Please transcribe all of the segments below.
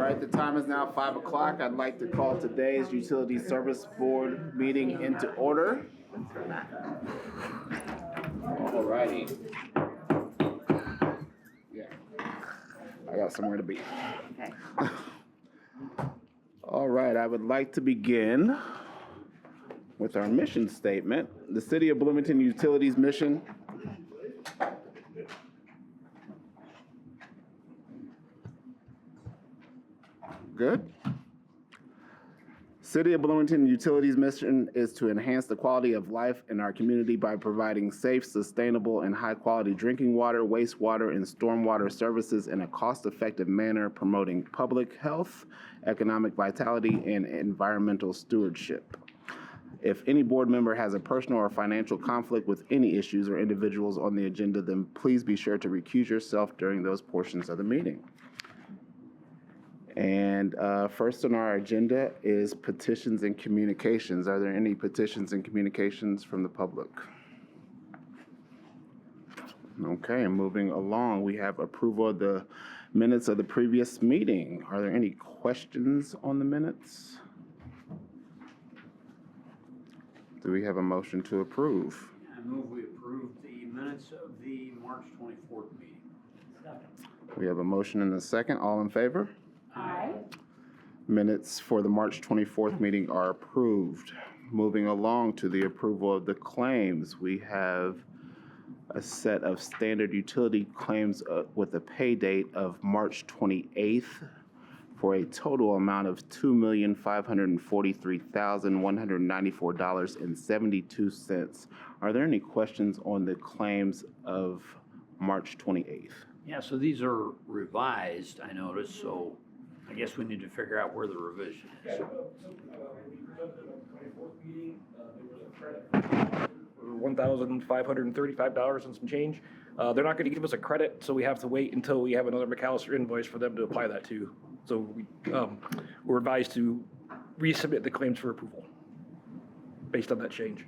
right, the time is now 5 o'clock. I'd like to call today's Utility Service Board meeting into order. All righty. Yeah, I got somewhere to be. Okay. All right, I would like to begin with our mission statement. The City of Bloomington Utilities mission. Good. City of Bloomington Utilities mission is to enhance the quality of life in our community by providing safe, sustainable, and high-quality drinking water, wastewater, and stormwater services in a cost-effective manner, promoting public health, economic vitality, and environmental stewardship. If any board member has a personal or financial conflict with any issues or individuals on the agenda, then please be sure to recuse yourself during those portions of the meeting. And first on our agenda is petitions and communications. Are there any petitions and communications from the public? Okay, moving along, we have approval of the minutes of the previous meeting. Are there any questions on the minutes? Do we have a motion to approve? I move we approve the minutes of the March 24th meeting. Second. We have a motion and a second. All in favor? Aye. Minutes for the March 24th meeting are approved. Moving along to the approval of the claims, we have a set of standard utility claims with a pay date of March 28th for a total amount of $2,543,194.72. Are there any questions on the claims of March 28th? Yeah, so these are revised, I noticed, so I guess we need to figure out where the revision is. When we presented on the 24th meeting, there was a credit for $1,535 and some change. They're not going to give us a credit, so we have to wait until we have another McAllister invoice for them to apply that to. So we're advised to resubmit the claims for approval based on that change.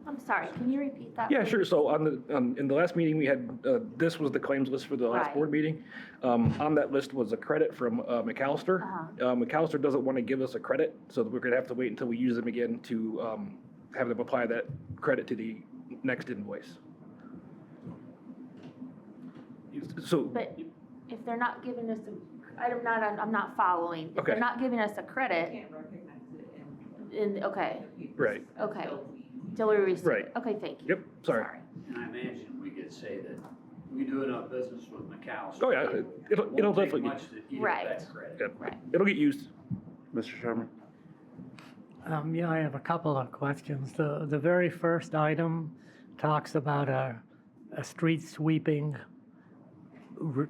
I'm sorry, can you repeat that? Yeah, sure. So in the last meeting, we had, this was the claims list for the last Right. board meeting. On that list was a credit from McAllister. McAllister doesn't want to give us a credit, so we're going to have to wait until we use them again to have them apply that credit to the next invoice. So, But if they're not giving us I'm not following. If Okay. they're not giving us a credit, Can't recognize it okay, right, okay. Till we receive Right. it. Okay, thank you. yep, sorry. And I imagine we could say that we do enough business with McAllister. Oh, yeah, it'll Won't take definitely much to eat up Right. that credit. Yeah, Right. it'll get used. Mr. Sherman? Yeah, I have a couple of questions. The very first item talks about a street sweeping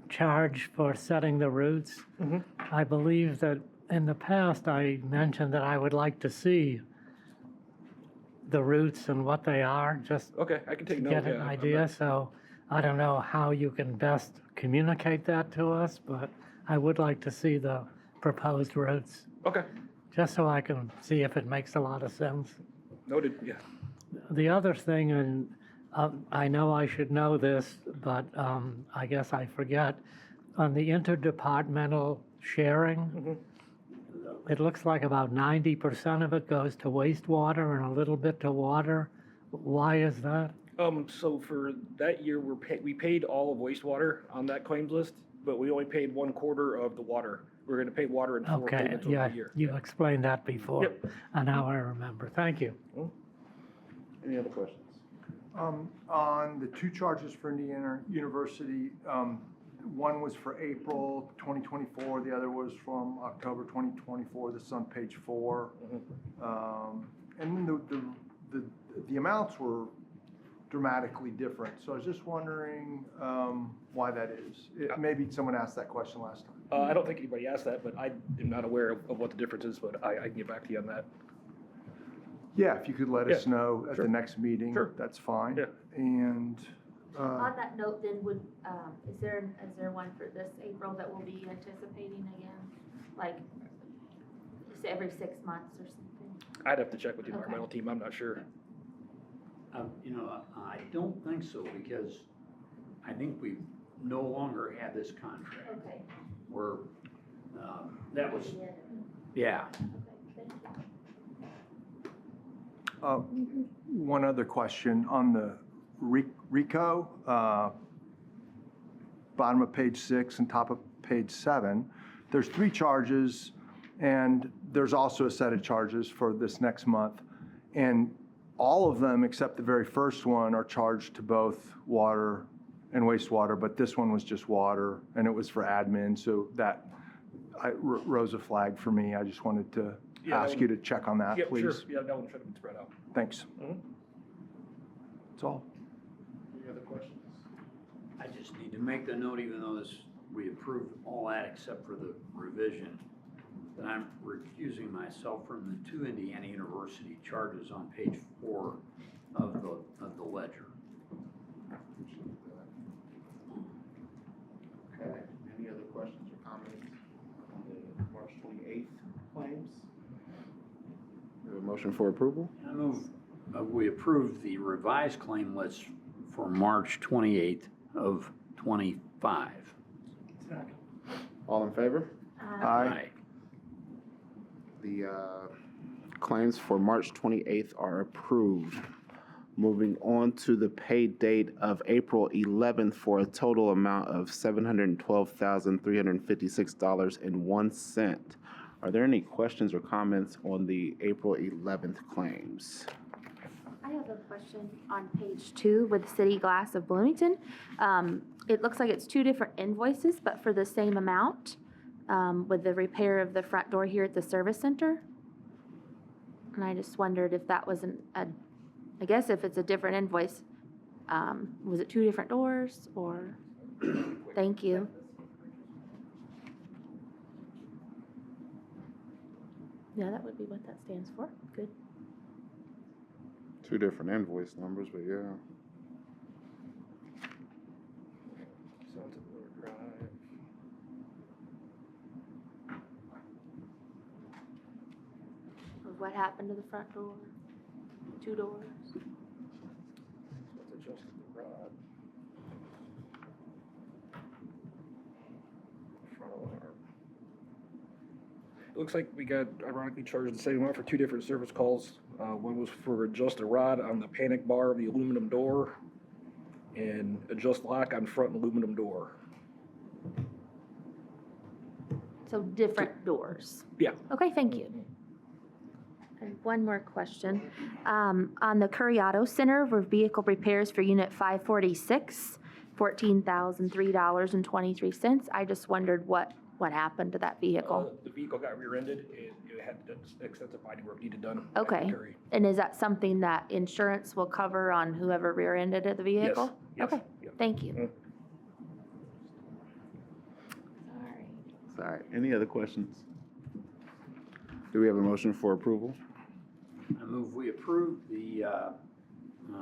charge for setting the routes. Mhm. I believe that in the past I mentioned that I would like to see the routes and what they are, just Okay, I can to take note. get yeah, an I'm idea. not- So I don't know how you can best communicate that to us, but I would like to see the proposed routes, Okay, just so I can see if it makes a lot of sense. noted, yeah. The other thing, and I know I should know this, but I guess I forget, on the interdepartmental sharing, it looks like about 90% of it goes to wastewater and a little bit to water. Why is that? So for that year, we paid all of wastewater on that claims list, but we only paid 1/4 of the water. We're going to pay water in 4 Okay, payments over yeah, the year. you explained that before. Yep. And now I remember. Thank you. Any other questions? On the two charges for Indiana University, one was for April 2024, the other was from October 2024. This is on page 4. And then the amounts were dramatically different. So I was just wondering why that is. Maybe someone asked that question last time. I don't think anybody asked that, but I am not aware of what the difference is, but I can get back to you on that. Yeah, if you could let us Yeah, know at sure. the next meeting, Sure. that's fine. Yeah. And On that note, then, is there one for this April that we'll be anticipating again? Like, every 6 months or something? I'd have to check with the Okay. environmental team, I'm not sure. I don't think so, because I think we no longer have this contract. Okay. We're, that was, yeah. Okay, thank you. One other question on the RICO, bottom of page 6 and top of page 7. There's 3 charges, and there's also a set of charges for this next month. And all of them, except the very first one, are charged to both water and wastewater, but this one was just water, and it was for admin, so that rose a flag for me. I just wanted to Yeah, ask you to check on that, Yep, please. sure. Yeah, that one should have been spread out. Thanks. Mhm. That's all. Any other questions? I just need to make the note, even though this, we approved all that except for the revision, that I'm recusing myself from the 2 Indiana University charges on page 4 of the ledger. Okay, any other questions or comments on the March 28th claims? We have a motion for approval? I move, we approve the revised claim list for March 28th of 25. All in favor? Aye. The claims for March 28th are approved. Moving on to the pay date of April 11th for a total amount of $712,356.01. Are there any questions or comments on the April 11th claims? I have a question on page 2 with City Glass of Bloomington. It looks like it's 2 different invoices, but for the same amount, with the repair of the front door here at the service center. And I just wondered if that was I guess if it's a different invoice, was it 2 different doors or? Thank you. Yeah, that would be what that stands for. Good. 2 different invoice numbers, but yeah. Sunset River Drive. What happened to the front door? 2 doors. Let's adjust the rod. Front alarm. It looks like we got ironically charged the same amount for 2 different service calls. One was for adjust a rod on the panic bar of the aluminum door and adjust lock on front aluminum door. So different doors. Yeah. Okay, thank you. And one more question. On the Curriado Center for Vehicle Repairs for Unit 546, $14,003.23. I just wondered what happened to that vehicle. The vehicle got rear-ended. It had extensive body work needed done. Okay. And is that something that insurance will cover on whoever rear-ended the vehicle? Yes. Okay, Yep. thank you. Mm. Sorry. Sorry, any other questions? Do we have a motion for approval? I move we approve the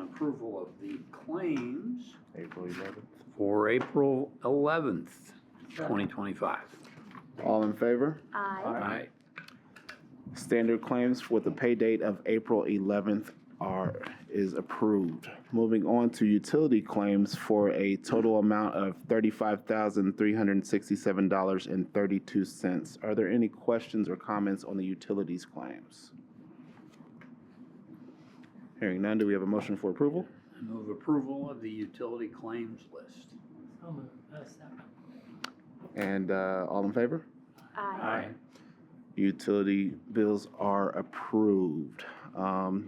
approval of the claims April 11th. for April 11th, 2025. All in favor? Aye. Aye. Standard claims with the pay date of April 11th is approved. Moving on to utility claims for a total amount of $35,367.32. Are there any questions or comments on the utilities claims? Hearing none, do we have a motion for approval? I move approval of the utility claims list. And all in favor? Aye. Utility bills are approved.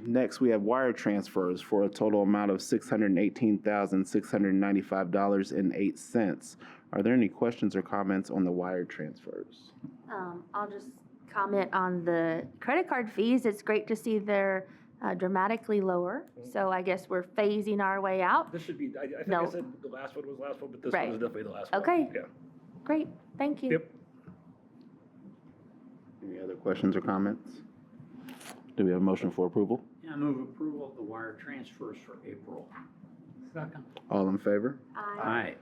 Next, we have wire transfers for a total amount of $618,695.08. Are there any questions or comments on the wire transfers? I'll just comment on the credit card fees. It's great to see they're dramatically lower. So I guess we're phasing our way out. This should be, I think No. I said the last one was the last one, but this Right. one is definitely the last one. Okay. Yeah. Great, thank you. Yep. Any other questions or comments? Do we have a motion for approval? Yeah, I move approval of the wire transfers for April. Second. All in favor? Aye.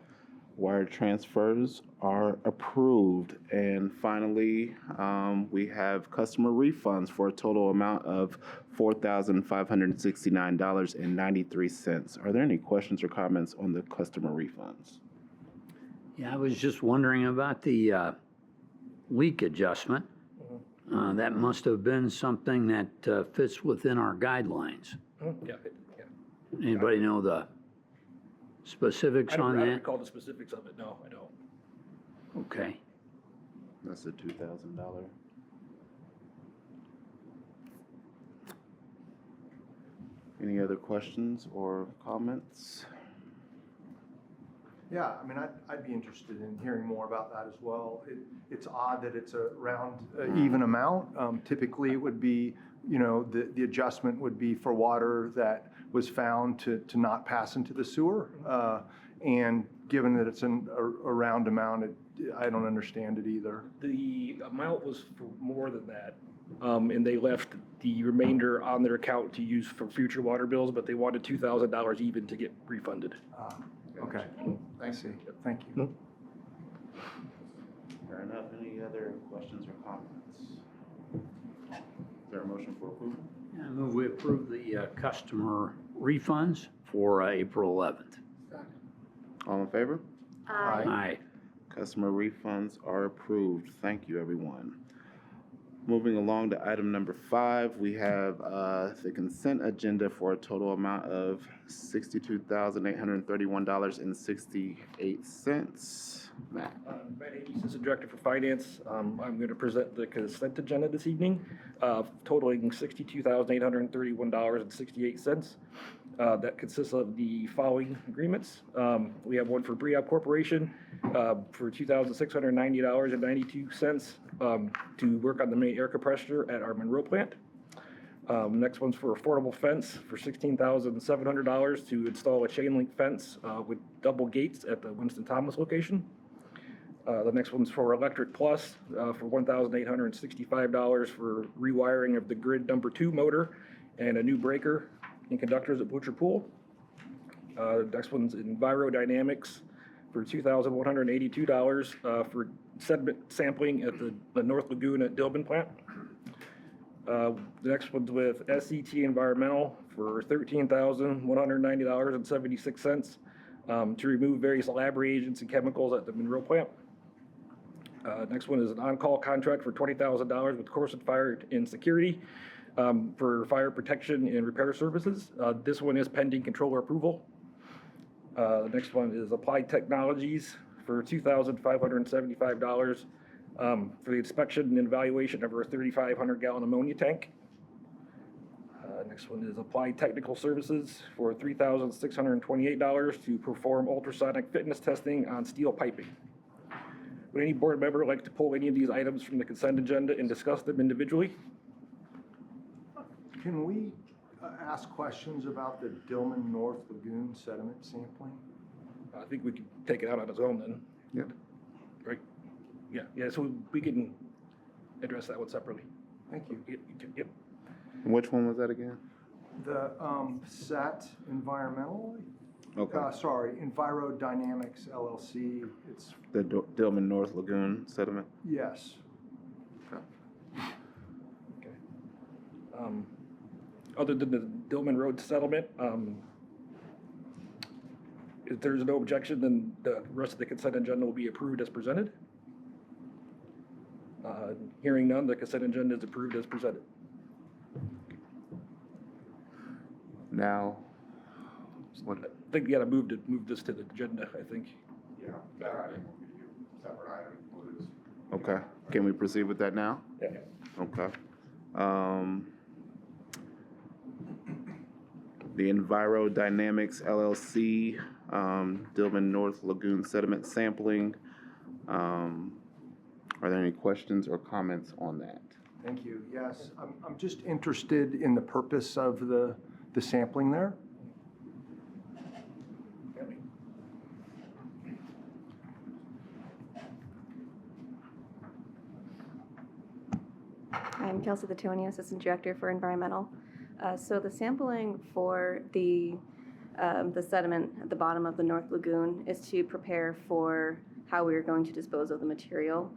Wire transfers are approved. And finally, we have customer refunds for a total amount of $4,569.93. Are there any questions or comments on the customer refunds? Yeah, I was just wondering about the leak adjustment. That must have been something that fits within our guidelines. Yeah, yeah. Anybody know the specifics I on don't that? recall the specifics of it, no, I don't. Okay. That's a $2,000. Any other questions or comments? Yeah, I mean, I'd be interested in hearing more about that as well. It's odd that it's a round, even amount. Typically, it would be, you know, the adjustment would be for water that was found to not pass into the sewer. And given that it's a round amount, I don't understand it either. The amount was for more than that, and they left the remainder on their account to use for future water bills, but they wanted $2,000 even to get refunded. Okay, I see. Thank you. Fair enough. Any other questions or comments? Is there a motion for approval? Yeah, I move we approve the customer refunds for April 11th. All in favor? Aye. Aye. Customer refunds are approved. Thank you, everyone. Moving along to item number 5, we have the consent agenda for a total amount of $62,831.68. Matt. Matt Haney, Assistant Director for Finance. I'm going to present the consent agenda this evening, totaling $62,831.68. That consists of the following agreements. We have one for Briab Corporation for $2,690.92 to work on the main air compressor at our Monroe plant. Next one's for Affordable Fence for $16,700 to install a chain link fence with double gates at the Winston Thomas location. The next one's for Electric Plus for $1,865 for rewiring of the grid number 2 motor and a new breaker and conductors at Butcher Pool. Next one's Enviro Dynamics for $2,182 for sediment sampling at the North Lagoon at Dilbin plant. The next one's with SET Environmental for $13,190.76 to remove various lab reagents and chemicals at the Monroe plant. Next one is an on-call contract for $20,000 with Corson Fire and Security for fire protection and repair services. This one is pending controller approval. The next one is Applied Technologies for $2,575 for the inspection and evaluation of our 3,500-gallon ammonia tank. Next one is Applied Technical Services for $3,628 to perform ultrasonic fitness testing on steel piping. Would any board member like to pull any of these items from the consent agenda and discuss them individually? Can we ask questions about the Dillman North Lagoon sediment sampling? I think we could take it out on its own then. Yep. Right? Yeah, so we can address that one separately. Thank you. Yep. And which one was that again? The SAT Environmental, Okay. Enviro Dynamics LLC, it's, The Dillman North Lagoon sediment? yes. Okay. Other than the Dillman Road settlement, if there's no objection, then the rest of the consent agenda will be approved as presented. Hearing none, the consent agenda is approved as presented. Now, what, I think you gotta move this to the agenda, I think. Yeah, that item will be a separate item, please. okay. Can we proceed with that now? Yeah. Okay. The Enviro Dynamics LLC, Dillman North Lagoon sediment sampling. Are there any questions or comments on that? Thank you. Yes, I'm just interested in the purpose of the sampling there. I'm Kelsey Latoni, Assistant Director for Environmental. So the sampling for the sediment at the bottom of the North Lagoon is to prepare for how we are going to dispose of the material.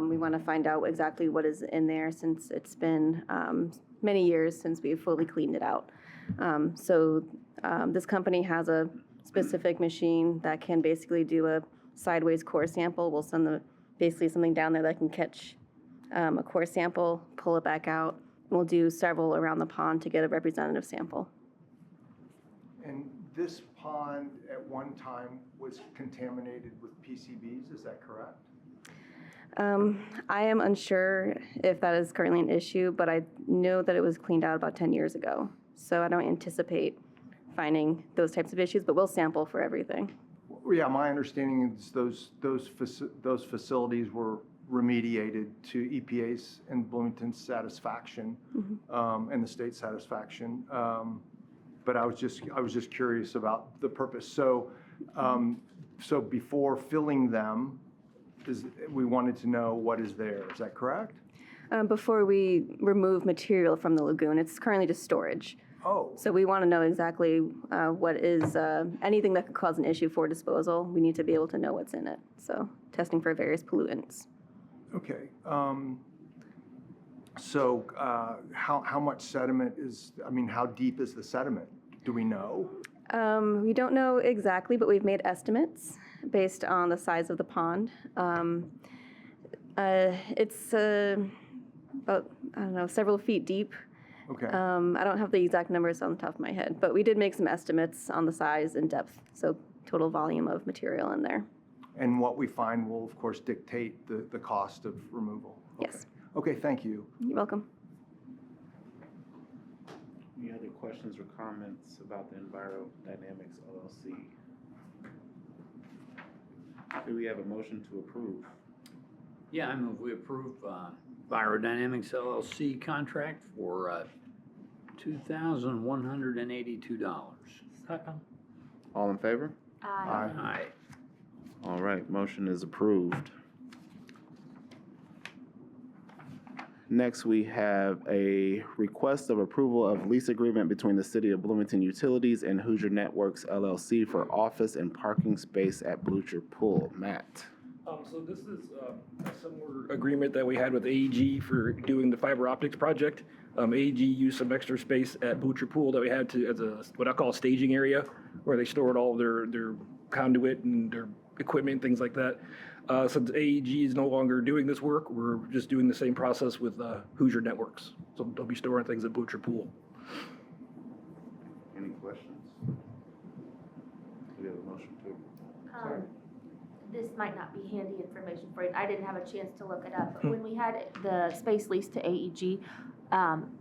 We want to find out exactly what is in there since it's been many years since we've fully cleaned it out. This company has a specific machine that can basically do a sideways core sample. We'll send basically something down there that can catch a core sample, pull it back out. We'll do several around the pond to get a representative sample. And this pond at one time was contaminated with PCBs, is that correct? I am unsure if that is currently an issue, but I know that it was cleaned out about 10 years ago. So I don't anticipate finding those types of issues, but we'll sample for everything. Yeah, my understanding is those facilities were remediated to EPA's and Bloomington's satisfaction, and the state's satisfaction. But I was just curious about the purpose. So, so before filling them, we wanted to know what is there. Is that correct? Before we remove material from the lagoon, it's currently just storage. Oh, So we want to know exactly what is, anything that could cause an issue for disposal, we need to be able to know what's in it. So testing for various pollutants. okay. So how much sediment is, I mean, how deep is the sediment? Do we know? We don't know exactly, but we've made estimates based on the size of the pond. It's about, I don't know, several feet deep. Okay. I don't have the exact numbers on the top of my head, but we did make some estimates on the size and depth, so total volume of material in there. And what we find will, of course, dictate the cost of removal? Yes. Okay, thank you. You're welcome. Any other questions or comments about the Envirodynamics LLC? Do we have a motion to approve? Yeah, I move we approve Envirodynamics LLC contract for $2,182. Second. All in favor? Aye. Aye. All right, motion is approved. Next, we have a request of approval of lease agreement between the City of Bloomington Utilities and Hoosier Networks LLC for office and parking space at Blucher Pool. Matt. So this is a similar agreement that we had with AEG for doing the fiber optics project. AEG used some extra space at Blucher Pool that we had to, as a, what I call a staging area, where they stored all their conduit and their equipment, things like that. Since AEG is no longer doing this work, we're just doing the same process with Hoosier Networks. So they'll be storing things at Blucher Pool. Any questions? Do we have a motion to? This might not be handy information for you. I didn't have a chance to look it up, but when we had the space lease to AEG,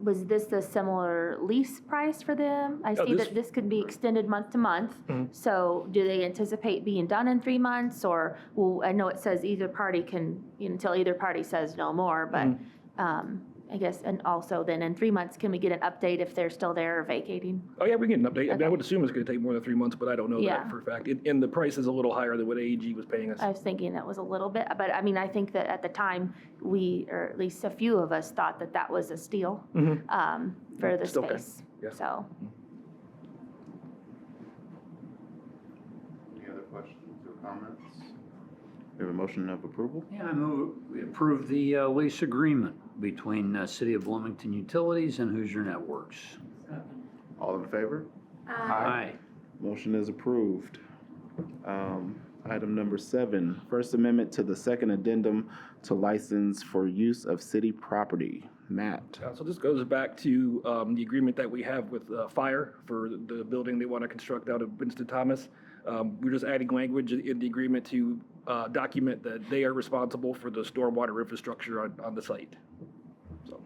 was this a similar lease price for them? I see that this could be extended month to month. So do they anticipate being done in 3 months, or, well, I know it says either party can, until either party says no more, but I guess, and also then in 3 months, can we get an update if they're still there or vacating? Oh yeah, we can get an update. I mean, I Okay. would assume it's going to take more than 3 months, but I don't know Yeah. that for a fact. And the price is a little higher than what AEG was paying us. I was thinking it was a little bit, but I mean, I think that at the time, we, or at least a few of us, thought that that was a steal for the Still can, space. yeah. So, Any other questions or comments? We have a motion of approval? Yeah, I move we approve the lease agreement between City of Bloomington Utilities and Hoosier Networks. All in favor? Aye. Motion is approved. Item number 7, First Amendment to the second addendum to license for use of city property. Matt. So this goes back to the agreement that we have with Fire for the building they want to construct out of Winston Thomas. We're just adding language in the agreement to document that they are responsible for the stormwater infrastructure on the site. So,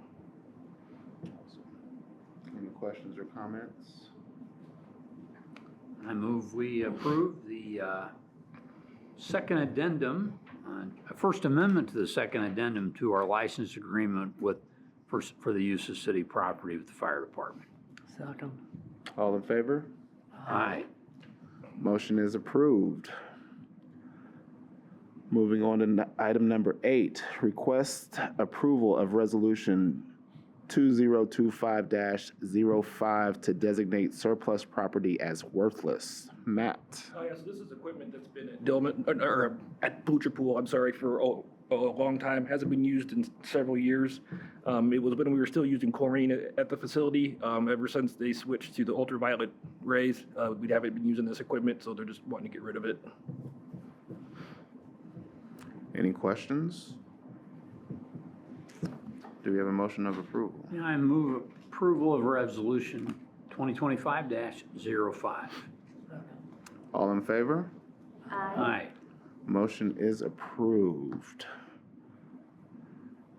Any questions or comments? I move we approve the second addendum, First Amendment to the second addendum to our license agreement for the use of city property with the fire department. Second. All in favor? Aye. Motion is approved. Moving on to item number 8, request approval of resolution 2025-05 to designate surplus property as worthless. Matt. oh yeah, so this is equipment that's been at Dillman, or at Blucher Pool, I'm sorry, for a long time. Hasn't been used in several years. It was when we were still using chlorine at the facility. Ever since they switched to the ultraviolet rays, we haven't been using this equipment, so they're just wanting to get rid of it. Any questions? Do we have a motion of approval? Yeah, I move approval of resolution 2025-05. All in favor? Aye. Motion is approved.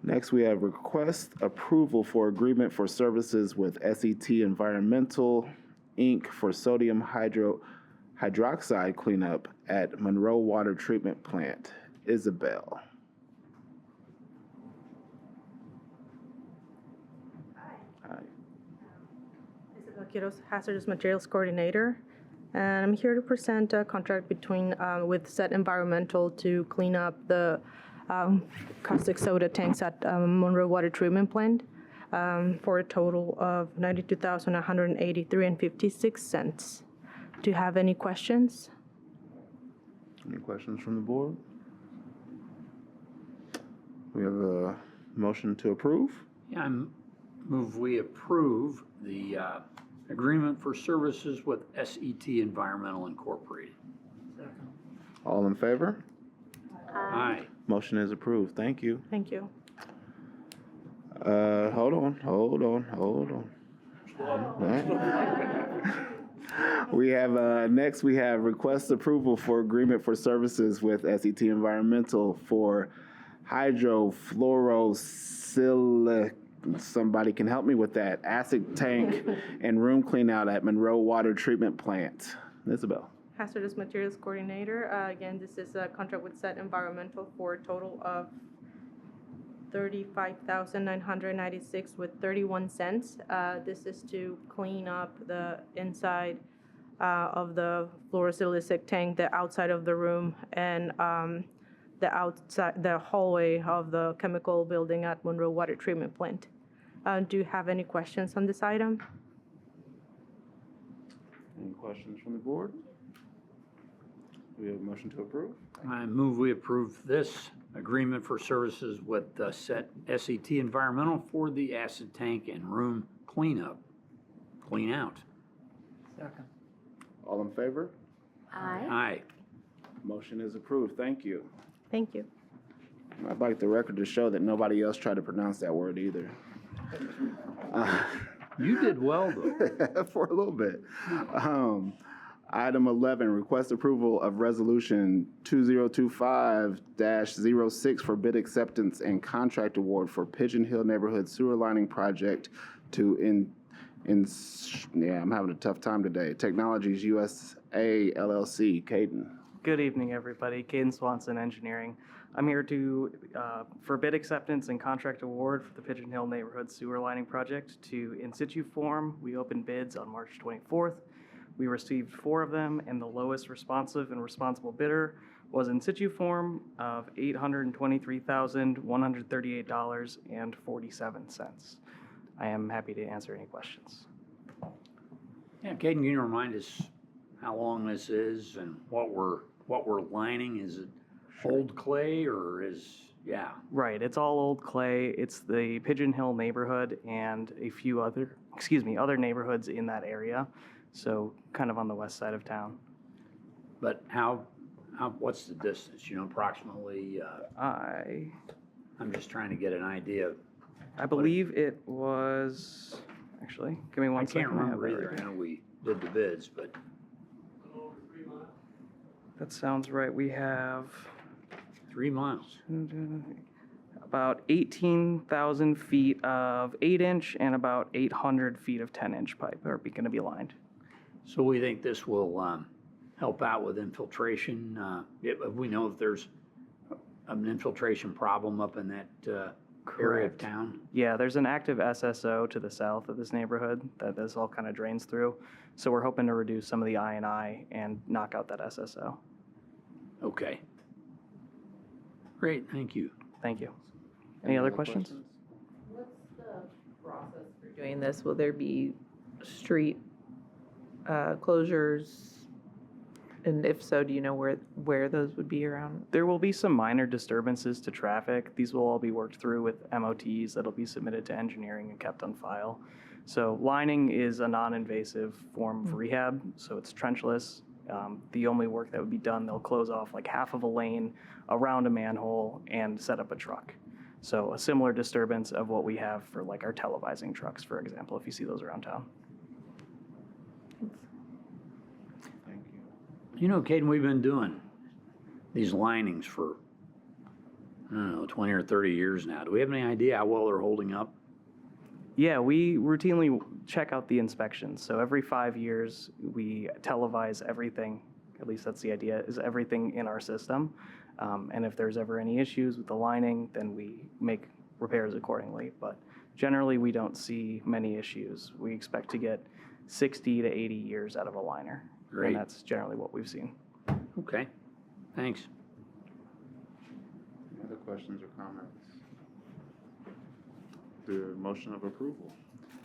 Next, we have request approval for agreement for services with SET Environmental, Inc. for sodium hydroxide cleanup at Monroe Water Treatment Plant. Isabel. Hi. Isabel Quiroz, Hazardous Materials Coordinator, and I'm here to present a contract between with SET Environmental to clean up the caustic soda tanks at Monroe Water Treatment Plant for a total of $92,183.56. Do you have any questions? Any questions from the board? We have a motion to approve. Yeah, move we approve the agreement for services with SET Environmental Incorporated. All in favor? Aye. Motion is approved. Thank you. Thank you. Hold on. We have, next we have request approval for agreement for services with SET Environmental for hydrofluorosilic, somebody can help me with that, acid tank and room clean out at Monroe Water Treatment Plant. Isabel. Hazardous Materials Coordinator. Again, this is a contract with SET Environmental for a total of $35,996 with 31 cents. This is to clean up the inside of the fluorosilicic tank, the outside of the room, and the hallway of the chemical building at Monroe Water Treatment Plant. Do you have any questions on this item? Any questions from the board? Do we have a motion to approve? I move we approve this agreement for services with SET Environmental for the acid tank and room clean out. Second. All in favor? Aye. Aye. Motion is approved. Thank you. Thank you. I'd like the record to show that nobody else tried to pronounce that word either. You did well, though. For a little bit. Item 11, request approval of resolution 2025-06 for bid acceptance and contract award for Pigeon Hill Neighborhood Sewer Lining Project to I'm having a tough time today. Technologies USA LLC. Caden. Good evening, everybody. Caden Swanson, Engineering. I'm here for bid acceptance and contract award for the Pigeon Hill Neighborhood Sewer Lining Project to in situ form. We opened bids on March 24th. We received 4 of them, and the lowest responsive and responsible bidder was in situ form of $823,138.47. I am happy to answer any questions. Yeah, Caden, can you remind us how long this is and what we're lining? Is it old clay or yeah? Right, it's all old clay. It's the Pigeon Hill neighborhood and a few other neighborhoods in that area. So kind of on the west side of town. But what's the distance, approximately? I'm just trying to get an idea. I believe it was, actually, give me one second. I can't remember either. I know we did the bids, but. That sounds right. We have 3 miles. about 18,000 feet of 8-inch and about 800 feet of 10-inch pipe are going to be lined. So we think this will help out with infiltration. We know that there's an infiltration problem up in that area of town. Yeah, there's an active SSO to the south of this neighborhood that this all kind of drains through. So we're hoping to reduce some of the I&I and knock out that SSO. Okay. Great, thank you. Thank you. Any other questions? What's the process for doing this? Will there be street closures? And if so, do you know where those would be around? There will be some minor disturbances to traffic. These will all be worked through with MOTs that'll be submitted to engineering and kept on file. So lining is a non-invasive form of rehab, so it's trenchless. The only work that would be done, they'll close off like half of a lane around a manhole and set up a truck. So a similar disturbance of what we have for like our televising trucks, for example, if you see those around town. Thank you. You know, Caden, we've been doing these linings for, I don't know, 20 or 30 years now. Do we have any idea how well they're holding up? Yeah, we routinely check out the inspections. So every 5 years, we televise everything. At least that's the idea, is everything in our system. And if there's ever any issues with the lining, then we make repairs accordingly. But generally, we don't see many issues. We expect to get 60 to 80 years out of a liner. Great. And that's generally what we've seen. Okay, thanks. Any other questions or comments? The motion of approval.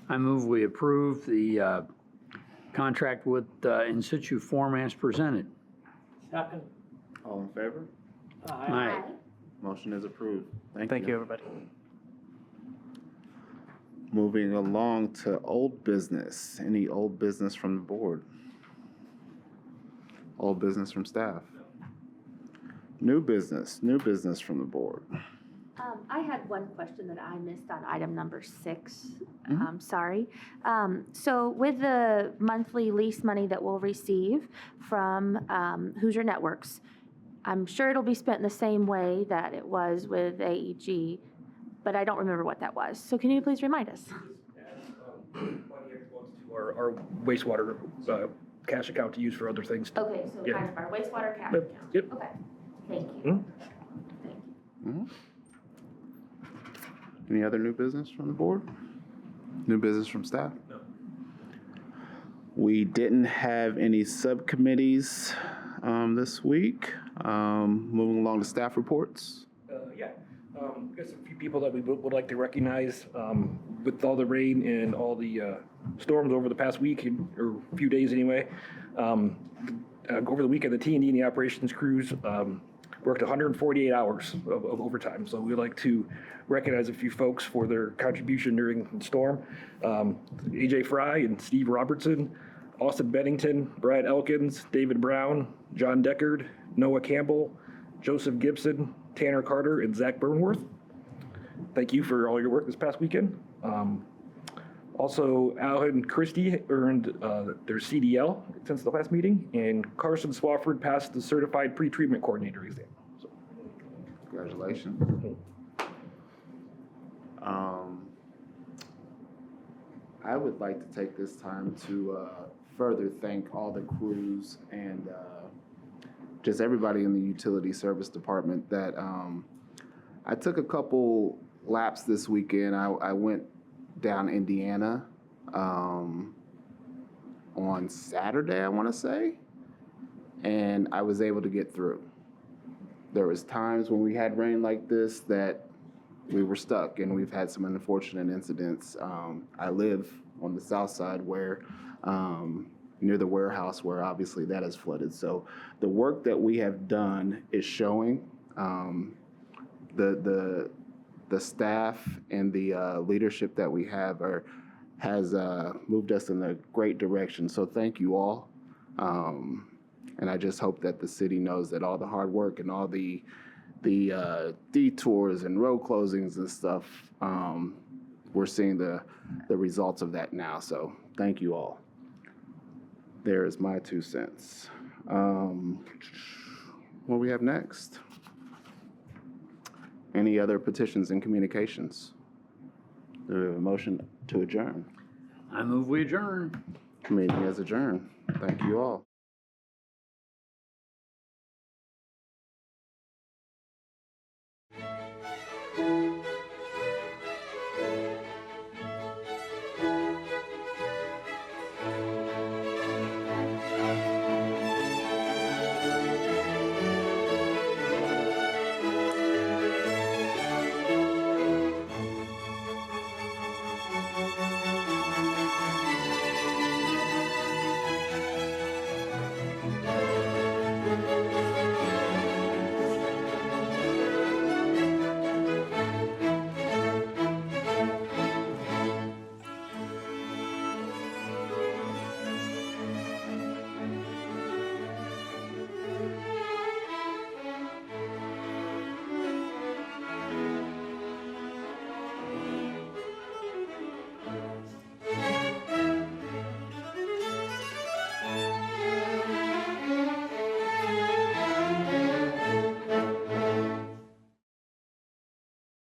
I move we approve the contract with In Situ Form as presented. Second. All in favor? Aye. Motion is approved. Thank you, everybody. Moving along to old business. Any old business from the board? Old business from staff? New business from the board. I had one question that I missed on item number 6. Mhm. Sorry. So with the monthly lease money that we'll receive from Hoosier Networks, I'm sure it'll be spent in the same way that it was with AEG, but I don't remember what that was. So can you please remind us? Money goes to our wastewater cash account to use for other things. Okay, so Yeah. kind of our wastewater cash Yep, account. yep. Okay, thank you. Mhm. Thank you. Any other new business from the board? New business from staff? No. We didn't have any subcommittees this week. Moving along to staff reports. Yeah, I guess a few people that we would like to recognize with all the rain and all the storms over the past week, or a few days anyway. Over the weekend, the T&D and the operations crews worked 148 hours of overtime. So we'd like to recognize a few folks for their contribution during the storm. AJ Fry and Steve Robertson, Austin Bennington, Brad Elkins, David Brown, John Deckard, Noah Campbell, Joseph Gibson, Tanner Carter, and Zach Burnworth. Thank you for all your work this past weekend. Also, Alan Christie earned their CDL since the last meeting, and Carson Swafford passed the Certified Pre-Treatment Coordinator exam. So, Congratulations. I would like to take this time to further thank all the crews and just everybody in the utility service department that I took a couple laps this weekend. I went down Indiana on Saturday, I want to say, and I was able to get through. There was times when we had rain like this that we were stuck, and we've had some unfortunate incidents. I live on the south side where near the warehouse where obviously that has flooded. So the work that we have done is showing. The staff and the leadership that we have has moved us in a great direction. So thank you all. And I just hope that the city knows that all the hard work and all the detours and road closings and stuff, we're seeing the results of that now. So thank you all. There is my 2 cents. What do we have next? Any other petitions and communications? Do we have a motion to adjourn? I move we adjourn. Meeting is adjourned. Thank you all.